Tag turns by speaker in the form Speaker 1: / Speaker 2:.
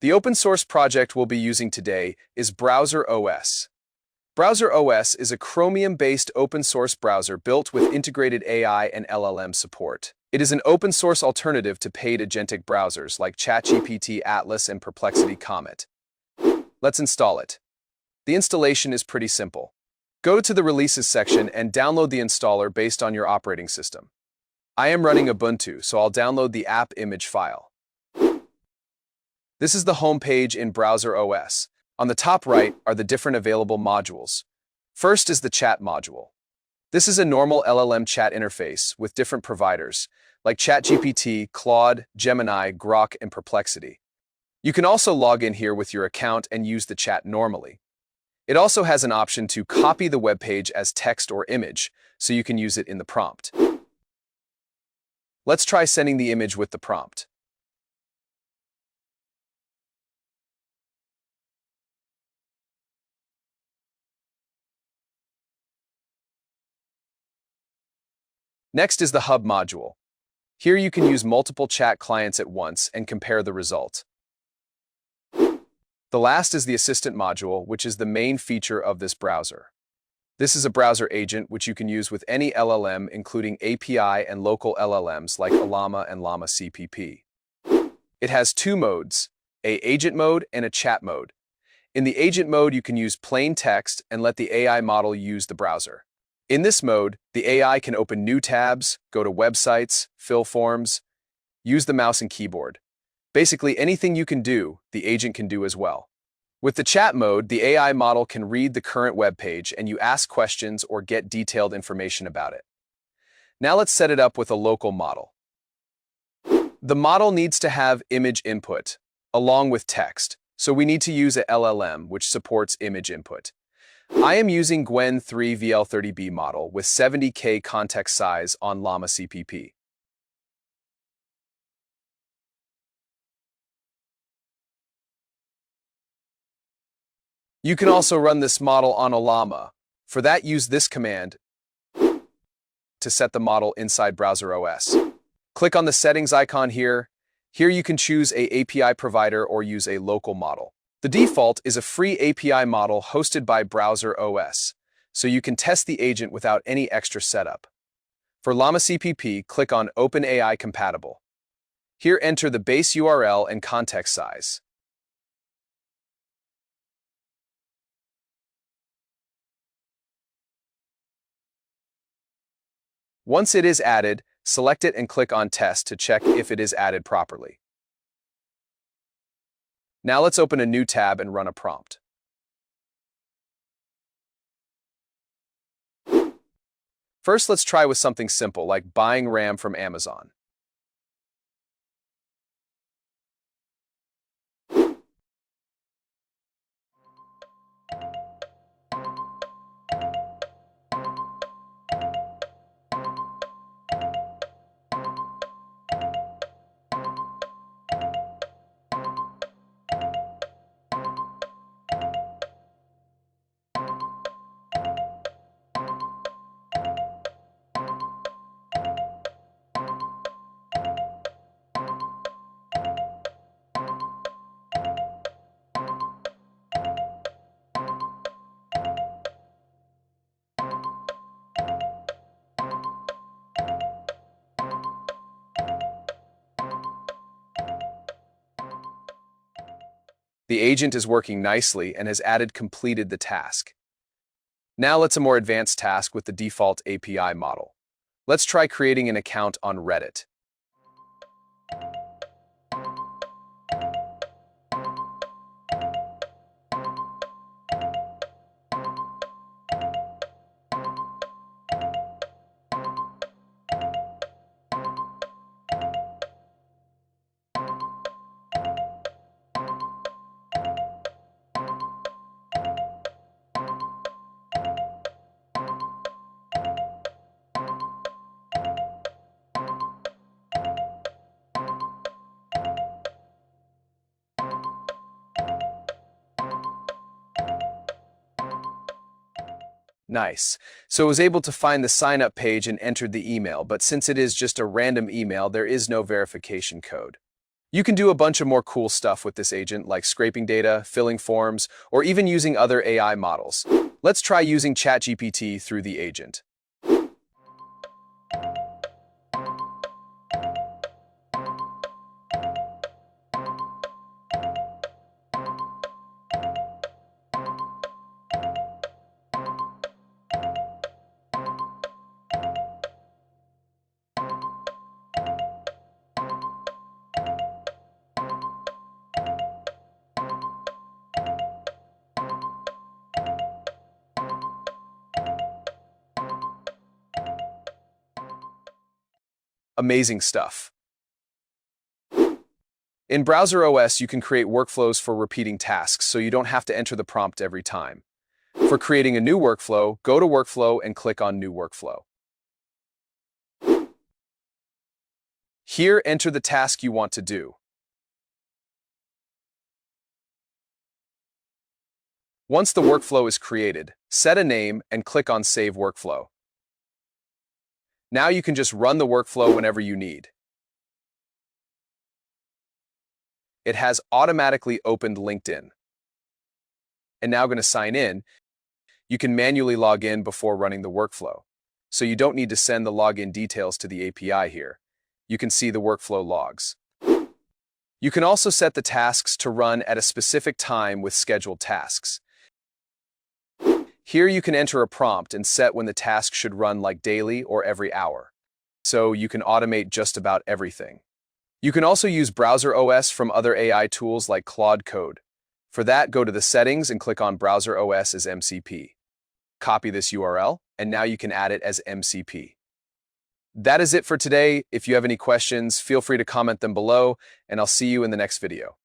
Speaker 1: The open source project we'll be using today is BrowserOS. BrowserOS is a Chromium-based open source browser built with integrated AI and LLM support. It is an open source alternative to paid agentic browsers like ChatGPT, Atlas, and Perplexity Comet. Let's install it. The installation is pretty simple. Go to the Releases section and download the installer based on your operating system. I am running Ubuntu, so I'll download the app image file. This is the home page in BrowserOS. On the top right are the different available modules. First is the chat module. This is a normal LLM chat interface with different providers, like ChatGPT, Claude, Gemini, Grok, and Perplexity. You can also log in here with your account and use the chat normally. It also has an option to copy the web page as text or image, so you can use it in the prompt. Let's try sending the image with the prompt. Next is the Hub module. Here you can use multiple chat clients at once and compare the result. The last is the Assistant module, which is the main feature of this browser. This is a browser agent which you can use with any LLM, including API and local LLMs like Llama and Llama CPP. It has two modes, an agent mode and a chat mode. In the agent mode, you can use plain text and let the AI model use the browser. In this mode, the AI can open new tabs, go to websites, fill forms, use the mouse and keyboard. Basically, anything you can do, the agent can do as well. With the chat mode, the AI model can read the current web page and you ask questions or get detailed information about it. Now let's set it up with a local model. The model needs to have image input, along with text, so we need to use a LLM which supports image input. I am using Gwen 3 VL30B model with 70K context size on Llama CPP. You can also run this model on a Llama. For that, use this command to set the model inside BrowserOS. Click on the settings icon here. Here you can choose an API provider or use a local model. The default is a free API model hosted by BrowserOS, so you can test the agent without any extra setup. For Llama CPP, click on OpenAI Compatible. Here enter the base URL and context size. Once it is added, select it and click on Test to check if it is added properly. Now let's open a new tab and run a prompt. First, let's try with something simple like buying RAM from Amazon. The agent is working nicely and has completed the task. Now let's a more advanced task with the default API model. Let's try creating an account on Reddit. Nice. So it was able to find the sign-up page and entered the email, but since it is just a random email, there is no verification code. You can do a bunch of more cool stuff with this agent, like scraping data, filling forms, or even using other AI models. Let's try using ChatGPT through the agent. Amazing stuff. In BrowserOS, you can create workflows for repeating tasks, so you don't have to enter the prompt every time. For creating a new workflow, go to Workflow and click on New Workflow. Here, enter the task you want to do. Once the workflow is created, set a name and click on Save Workflow. Now you can just run the workflow whenever you need. It has automatically opened LinkedIn. And now going to sign in. You can manually log in before running the workflow, so you don't need to send the login details to the API here. You can see the workflow logs. You can also set the tasks to run at a specific time with scheduled tasks. Here you can enter a prompt and set when the task should run, like daily or every hour. So you can automate just about everything. You can also use BrowserOS from other AI tools like Claude Code. For that, go to the settings and click on BrowserOS as MCP. Copy this URL, and now you can add it as MCP. That is it for today. If you have any questions, feel free to comment them below, and I'll see you in the next video.